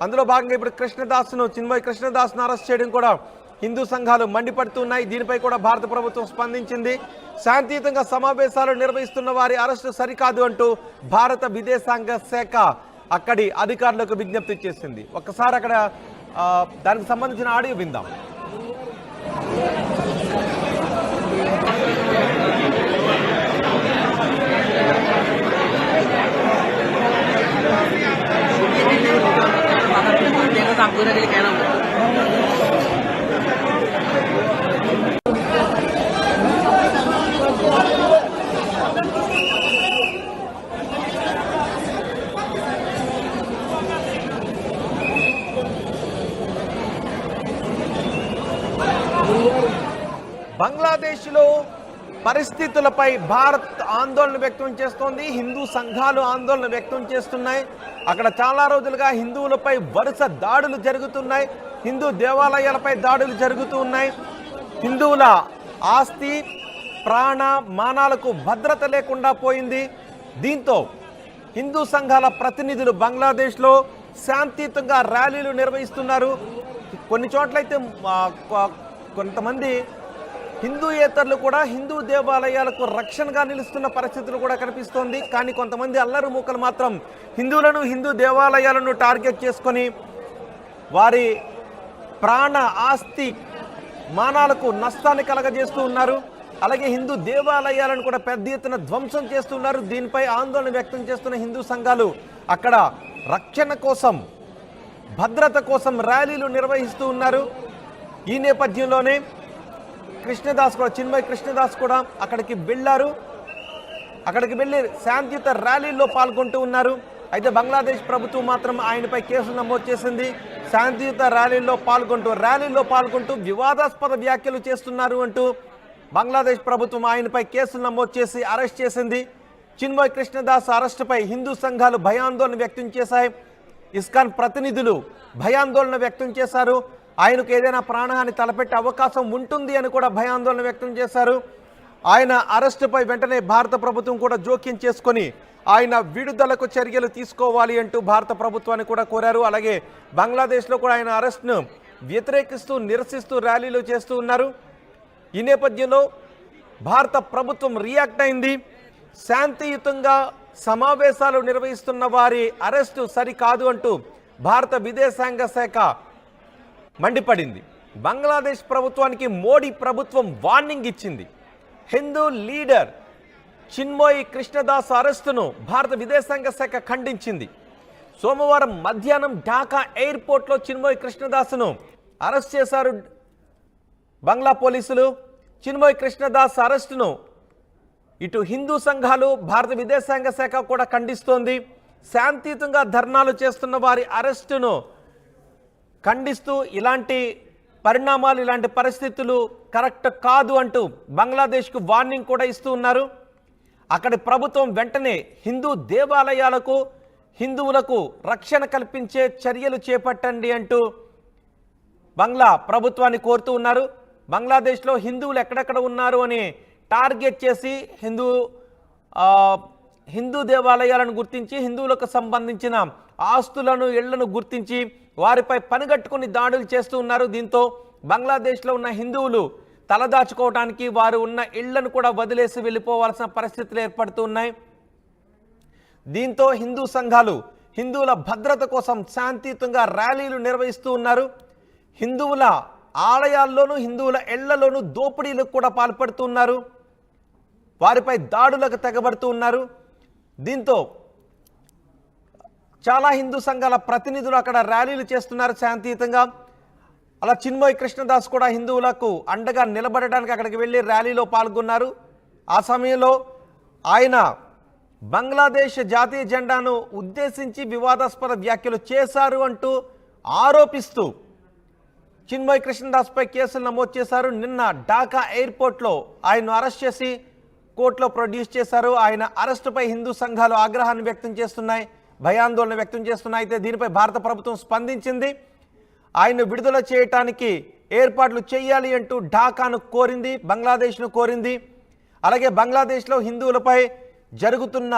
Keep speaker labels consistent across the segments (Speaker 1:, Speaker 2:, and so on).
Speaker 1: అందులో భాగంగా ఇప్పుడు చిన్మయ్ కృష్ణదాస్ను అరెస్ట్ చేయడం కూడా హిందూ సంఘాలు మండిపడుతున్నాయి. దీనిపై కూడా భారత ప్రభుత్వం స్పందించింది. శాంతియుతంగా సమావేశాలు నిర్వహిస్తున్న వారి అరెస్టు సరికాదు అంటూ భారత విదేశాంగ శాఖ అక్కడి అధికారులకు విజ్ఞప్తి చేసింది. ఒక్కసారి అక్కడ దానికి సంబంధించిన ఆడియో విందాం. బంగ్లాదేశ్లో పరిస్థితులపై భారత్ ఆందోళన వ్యక్తం చేస్తోంది. హిందూ సంఘాలు ఆందోళన వ్యక్తం చేస్తున్నాయి. అక్కడ చాలా రోజులుగా హిందువులపై వరుస దాడులు జరుగుతున్నాయి. హిందూ దేవాలయాలపై దాడులు జరుగుతూ ఉన్నాయి. హిందువుల ఆస్తి ప్రాణ మానాలకు భద్రత లేకుండా పోయింది. దీంతో హిందూ సంఘాల ప్రతినిధులు బంగ్లాదేశ్లో శాంతియుతంగా ర్యాలీలు నిర్వహిస్తున్నారు. కొన్ని చోట్లయితే కొంతమంది హిందూయేతరులు కూడా హిందూ దేవాలయాలకు రక్షణగా నిలుస్తున్న పరిస్థితులు కూడా కనిపిస్తోంది. కానీ కొంతమంది అల్లరి మూకలు మాత్రం హిందువులను హిందూ దేవాలయాలను టార్గెట్ చేసుకొని వారి ప్రాణ ఆస్తి మానాలకు నష్టాన్ని కలగజేస్తూ ఉన్నారు. అలాగే హిందూ దేవాలయాలను కూడా పెద్ద ఎత్తున ధ్వంసం చేస్తున్నారు. దీనిపై ఆందోళన వ్యక్తం చేస్తున్న హిందూ సంఘాలు అక్కడ రక్షణ కోసం భద్రత కోసం ర్యాలీలు నిర్వహిస్తూ ఉన్నారు. ఈ నేపథ్యంలోనే చిన్మయ్ కృష్ణదాస్ కూడా అక్కడికి వెళ్ళారు. అక్కడికి వెళ్ళి శాంతియుత ర్యాలీల్లో పాల్గొంటూ ఉన్నారు. అయితే బంగ్లాదేశ్ ప్రభుత్వం మాత్రం ఆయనపై కేసులు నమోదు చేసింది. శాంతియుత ర్యాలీల్లో పాల్గొంటూ వివాదాస్పద వ్యాఖ్యలు చేస్తున్నారు అంటూ బంగ్లాదేశ్ ప్రభుత్వం ఆయనపై కేసులు నమోదు చేసి అరెస్ట్ చేసింది. చిన్మయ్ కృష్ణదాస్ అరెస్టుపై హిందూ సంఘాలు భయాందోళన వ్యక్తం చేశాయి. ఇస్కాన్ ప్రతినిధులు భయాందోళన వ్యక్తం చేశారు. ఆయనకు ఏదైనా ప్రాణహాని తలపెట్టే అవకాశం ఉంటుంది అని కూడా భయాందోళన వ్యక్తం చేశారు. ఆయన అరెస్టుపై వెంటనే భారత ప్రభుత్వం కూడా జోక్యం చేసుకొని ఆయన విడుదలకు చర్యలు తీసుకోవాలి అంటూ భారత ప్రభుత్వాన్ని కూడా కోరారు. అలాగే బంగ్లాదేశ్లో కూడా ఆయన అరెస్ట్ను వ్యతిరేకిస్తూ నిరసిస్తూ ర్యాలీలు చేస్తూ ఉన్నారు. ఈ నేపథ్యంలో భారత ప్రభుత్వం రియాక్ట్ అయింది. శాంతియుతంగా సమావేశాలు నిర్వహిస్తున్న వారి అరెస్టు సరికాదు అంటూ భారత విదేశాంగ శాఖ మండిపడింది. బంగ్లాదేశ్ ప్రభుత్వానికి మోడీ ప్రభుత్వం వార్నింగ్ ఇచ్చింది. హిందూ లీడర్ చిన్మయ్ కృష్ణదాస్ అరెస్టును భారత విదేశాంగ శాఖ ఖండించింది. సోమవారం మధ్యాహ్నం ఢాకా ఎయిర్పోర్ట్లో చిన్మయ్ కృష్ణదాస్ను అరెస్ట్ చేశారు బంగ్లా పోలీసులు. చిన్మయ్ కృష్ణదాస్ అరెస్టును ఇటు హిందూ సంఘాలు భారత విదేశాంగ శాఖ కూడా ఖండిస్తోంది. శాంతియుతంగా ధర్నాలు చేస్తున్న వారి అరెస్టును ఖండిస్తూ ఇలాంటి పరిణామాలు ఇలాంటి పరిస్థితులు కరెక్ట్ కాదు అంటూ బంగ్లాదేశ్కు వార్నింగ్ కూడా ఇస్తూ ఉన్నారు. అక్కడి ప్రభుత్వం వెంటనే హిందూ దేవాలయాలకు హిందువులకు రక్షణ కల్పించే చర్యలు చేపట్టండి అంటూ బంగ్లా ప్రభుత్వాన్ని కోరుతూ ఉన్నారు. బంగ్లాదేశ్లో హిందువులు ఎక్కడెక్కడ ఉన్నారు అని టార్గెట్ చేసి హిందూ దేవాలయాలను గుర్తించి హిందువులకు సంబంధించిన ఆస్తులను ఇళ్లను గుర్తించి వారిపై పనిగట్టుకుని దాడులు చేస్తూ ఉన్నారు. దీంతో బంగ్లాదేశ్లో ఉన్న హిందువులు తలదాచుకోవడానికి వారు ఉన్న ఇళ్లను కూడా వదిలేసి వెళ్ళిపోవాల్సిన పరిస్థితులు ఏర్పడుతూ ఉన్నాయి. దీంతో హిందూ సంఘాలు హిందువుల భద్రత కోసం శాంతియుతంగా ర్యాలీలు నిర్వహిస్తూ ఉన్నారు. హిందువుల ఆలయాల్లోనూ హిందువుల ఇళ్లలోనూ దోపిడీలకు కూడా పాల్పడుతున్నారు. వారిపై దాడులకు తెగబడుతూ ఉన్నారు. దీంతో చాలా హిందూ సంఘాల ప్రతినిధులు అక్కడ ర్యాలీలు చేస్తున్నారు శాంతియుతంగా. అలా చిన్మయ్ కృష్ణదాస్ కూడా హిందువులకు అండగా నిలబడడానికి అక్కడికి వెళ్ళి ర్యాలీలో పాల్గొన్నారు. ఆ సమయంలో ఆయన బంగ్లాదేశ్ జాతీయ జెండాను ఉద్దేశించి వివాదాస్పద వ్యాఖ్యలు చేశారు అంటూ ఆరోపిస్తూ చిన్మయ్ కృష్ణదాస్పై కేసులు నమోదు చేశారు. నిన్న ఢాకా ఎయిర్పోర్ట్లో ఆయన్ను అరెస్ట్ చేసి కోర్టులో ప్రొడ్యూస్ చేశారు. ఆయన అరెస్టుపై హిందూ సంఘాలు ఆగ్రహాన్ని వ్యక్తం చేస్తున్నాయి, భయాందోళన వ్యక్తం చేస్తున్నాయి. అయితే దీనిపై భారత ప్రభుత్వం స్పందించింది. ఆయన్ను విడుదల చేయటానికి ఏర్పాట్లు చేయాలి అంటూ ఢాకాను కోరింది, బంగ్లాదేశ్ను కోరింది. అలాగే బంగ్లాదేశ్లో హిందువులపై జరుగుతున్న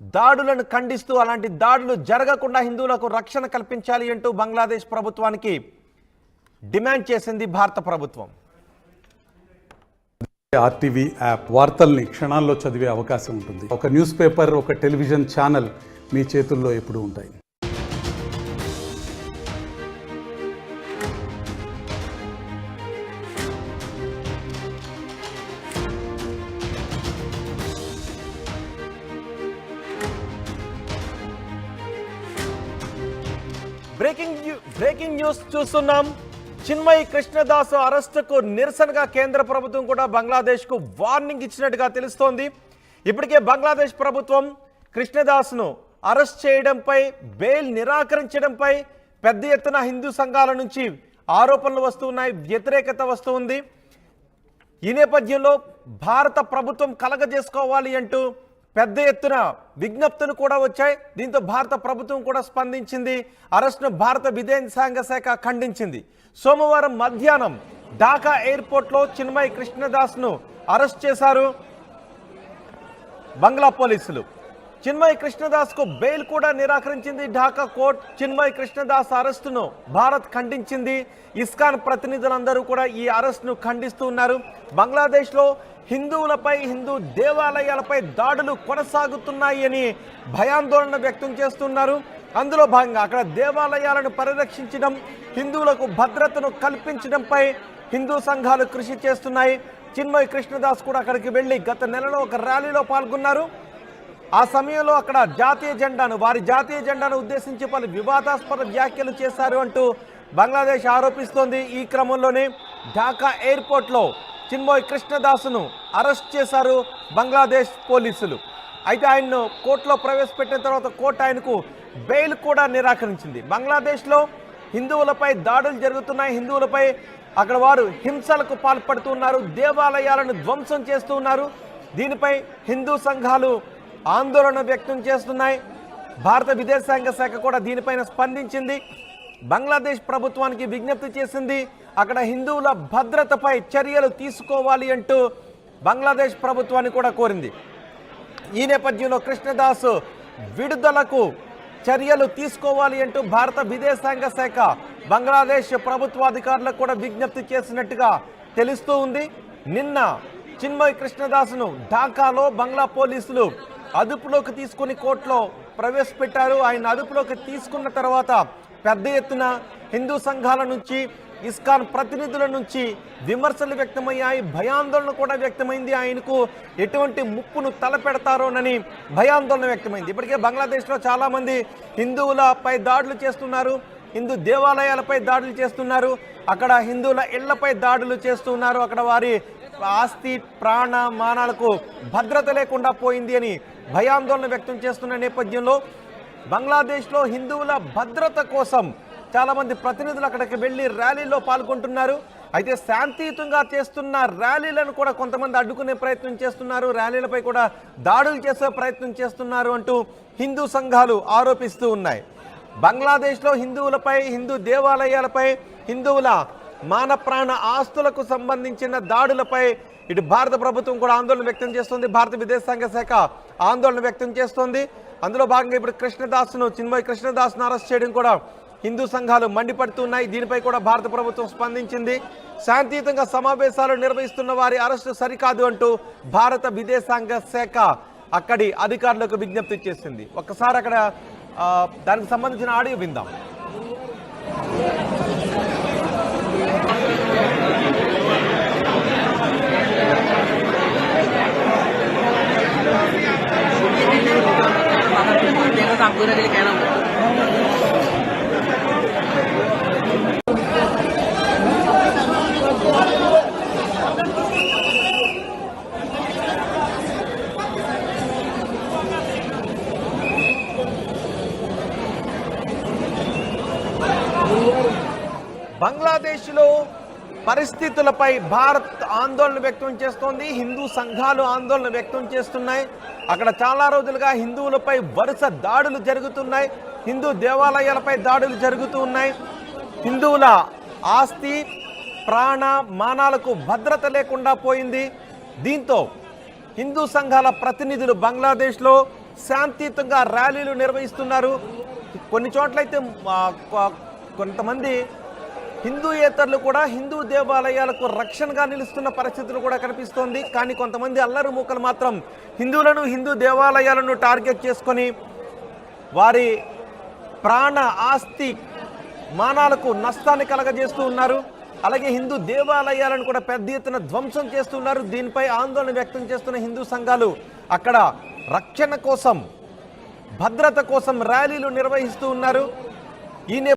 Speaker 1: దాడులను ఖండిస్తూ అలాంటి దాడులు జరగకుండా హిందువులకు రక్షణ కల్పించాలి అంటూ బంగ్లాదేశ్ ప్రభుత్వానికి డిమాండ్ చేసింది భారత ప్రభుత్వం.
Speaker 2: ఆర్టీవీ యాప్ వార్తల్ని క్షణాల్లో చదివే అవకాశం ఉంటుంది. ఒక న్యూస్ పేపర్, ఒక టెలివిజన్ ఛానల్ మీ చేతుల్లో ఎప్పుడూ ఉంటాయి.
Speaker 1: బ్రేకింగ్ న్యూస్ చూస్తున్నాం. చిన్మయి కృష్ణదాస్ అరెస్టుకు నిరసనగా కేంద్ర ప్రభుత్వం కూడా బంగ్లాదేశ్కు వార్నింగ్ ఇచ్చినట్టుగా తెలుస్తోంది. ఇప్పటికే బంగ్లాదేశ్ ప్రభుత్వం కృష్ణదాస్ను అరెస్ట్ చేయడంపై, బెయిల్ నిరాకరించడంపై పెద్ద ఎత్తున హిందూ సంఘాల నుంచి ఆరోపణలు వస్తున్నాయి, వ్యతిరేకత వస్తుంది. ఈ నేపథ్యంలో భారత ప్రభుత్వం కలగజేసుకోవాలి అంటూ పెద్ద ఎత్తున విజ్ఞప్తులు కూడా వచ్చాయి. దీంతో భారత ప్రభుత్వం కూడా స్పందించింది. అరెస్ట్ను భారత విదేశాంగ శాఖ ఖండించింది. సోమవారం మధ్యాహ్నం ఢాకా ఎయిర్పోర్ట్లో చిన్మయి కృష్ణదాస్ను అరెస్ట్ చేశారు బంగ్లా పోలీసులు. చిన్మయి కృష్ణదాస్కు బెయిల్ కూడా నిరాకరించింది ఢాకా కోర్టు. చిన్మయి కృష్ణదాస్ అరెస్టును భారత్ ఖండించింది. ఇస్కాన్ ప్రతినిధులందరూ కూడా ఈ అరెస్టును ఖండిస్తూ ఉన్నారు. బంగ్లాదేశ్లో హిందువులపై, హిందూ దేవాలయాలపై దాడులు కొనసాగుతున్నాయి అని భయాందోళన వ్యక్తం చేస్తున్నారు. అందులో భాగంగా అక్కడ దేవాలయాలను పరిరక్షించడం, హిందువులకు భద్రతను కల్పించడంపై హిందూ సంఘాలు కృషి చేస్తున్నాయి. చిన్మయి కృష్ణదాస్ కూడా అక్కడికి వెళ్ళి గత నెలలో ఒక ర్యాలీలో పాల్గొన్నారు. ఆ సమయంలో అక్కడ వారి జాతీయ జెండాను ఉద్దేశించి పలు వివాదాస్పద వ్యాఖ్యలు చేశారు అంటూ బంగ్లాదేశ్ ఆరోపిస్తోంది. ఈ క్రమంలోనే ఢాకా ఎయిర్పోర్ట్లో చిన్మయి కృష్ణదాస్ను అరెస్ట్ చేశారు బంగ్లాదేశ్ పోలీసులు. అయితే ఆయన్ను కోర్టులో ప్రవేశపెట్టిన తర్వాత కోర్టు ఆయనకు బెయిల్ కూడా నిరాకరించింది. బంగ్లాదేశ్లో హిందువులపై దాడులు జరుగుతున్నాయి. హిందువులపై అక్కడ వారు హింసలకు పాల్పడుతున్నారు, దేవాలయాలను ధ్వంసం చేస్తూ ఉన్నారు. దీనిపై హిందూ సంఘాలు ఆందోళన వ్యక్తం చేస్తున్నాయి. భారత విదేశాంగ శాఖ కూడా దీనిపైన స్పందించింది. బంగ్లాదేశ్ ప్రభుత్వానికి విజ్ఞప్తి చేసింది. అక్కడ హిందువుల భద్రతపై చర్యలు తీసుకోవాలి అంటూ బంగ్లాదేశ్ ప్రభుత్వాన్ని కూడా కోరింది. ఈ నేపథ్యంలో కృష్ణదాస్ విడుదలకు చర్యలు తీసుకోవాలి అంటూ భారత విదేశాంగ శాఖ బంగ్లాదేశ్ ప్రభుత్వాధికారులకు కూడా విజ్ఞప్తి చేసినట్టుగా తెలుస్తూ ఉంది. నిన్న చిన్మయి కృష్ణదాస్ను ఢాకాలో బంగ్లా పోలీసులు అదుపులోకి తీసుకుని కోర్టులో ప్రవేశపెట్టారు. ఆయన అదుపులోకి తీసుకున్న తర్వాత పెద్ద ఎత్తున హిందూ సంఘాల నుంచి, ఇస్కాన్ ప్రతినిధుల నుంచి విమర్శలు వ్యక్తమయ్యాయి, భయాందోళన కూడా వ్యక్తమైంది. ఆయనకు ఎటువంటి ముప్పును తలపెడతారోనని భయాందోళన వ్యక్తమైంది. ఇప్పటికే బంగ్లాదేశ్లో చాలామంది హిందువులపై దాడులు చేస్తున్నారు, హిందూ దేవాలయాలపై దాడులు చేస్తున్నారు, అక్కడ హిందువుల ఇళ్లపై దాడులు చేస్తున్నారు, అక్కడ వారి ఆస్తి ప్రాణ మానాలకు భద్రత లేకుండా పోయింది అని భయాందోళన వ్యక్తం చేస్తున్న నేపథ్యంలో బంగ్లాదేశ్లో హిందువుల భద్రత కోసం చాలామంది ప్రతినిధులు అక్కడికి వెళ్ళి ర్యాలీలో పాల్గొంటున్నారు. అయితే శాంతియుతంగా చేస్తున్న ర్యాలీలను కూడా కొంతమంది అడ్డుకునే ప్రయత్నం చేస్తున్నారు, ర్యాలీలపై కూడా దాడులు చేసే ప్రయత్నం చేస్తున్నారు అంటూ హిందూ సంఘాలు ఆరోపిస్తూ ఉన్నాయి. బంగ్లాదేశ్లో హిందువులపై, హిందూ దేవాలయాలపై, హిందువుల మాన ప్రాణ ఆస్తులకు సంబంధించిన దాడులపై ఇటు భారత ప్రభుత్వం కూడా ఆందోళన వ్యక్తం చేస్తోంది. భారత విదేశాంగ శాఖ ఆందోళన వ్యక్తం చేస్తోంది. అందులో భాగంగా ఇప్పుడు చిన్మయి కృష్ణదాస్ను అరెస్ట్ చేయడం కూడా హిందూ సంఘాలు మండిపడుతున్నాయి. దీనిపై కూడా భారత ప్రభుత్వం స్పందించింది. శాంతియుతంగా సమావేశాలు నిర్వహిస్తున్న వారి అరెస్టు సరికాదు అంటూ భారత విదేశాంగ శాఖ అక్కడి అధికారులకు విజ్ఞప్తి చేసింది. ఒక్కసారి అక్కడ దానికి సంబంధించిన ఆడియో విందాం. బంగ్లాదేశ్లో పరిస్థితులపై భారత్ ఆందోళన వ్యక్తం చేస్తోంది. హిందూ సంఘాలు ఆందోళన వ్యక్తం చేస్తున్నాయి. అక్కడ చాలా రోజులుగా హిందువులపై వరుస దాడులు జరుగుతున్నాయి, హిందూ దేవాలయాలపై దాడులు జరుగుతూ ఉన్నాయి. హిందువుల ఆస్తి ప్రాణ మానాలకు భద్రత లేకుండా పోయింది. దీంతో హిందూ సంఘాల ప్రతినిధులు బంగ్లాదేశ్లో శాంతియుతంగా ర్యాలీలు నిర్వహిస్తున్నారు. కొన్ని చోట్లయితే కొంతమంది హిందూయేతరులు కూడా హిందూ దేవాలయాలకు రక్షణగా నిలుస్తున్న పరిస్థితులు కూడా కనిపిస్తోంది. కానీ కొంతమంది అల్లరి మూకలు మాత్రం హిందువులను, హిందూ దేవాలయాలను టార్గెట్ చేసుకొని వారి ప్రాణ ఆస్తి మానాలకు నష్టాన్ని కలగజేస్తూ ఉన్నారు. అలాగే హిందూ దేవాలయాలను కూడా పెద్ద ఎత్తున ధ్వంసం చేస్తున్నారు. దీనిపై ఆందోళన వ్యక్తం చేస్తున్న హిందూ సంఘాలు అక్కడ రక్షణ కోసం, భద్రత కోసం ర్యాలీలు నిర్వహిస్తూ ఉన్నారు. ఈ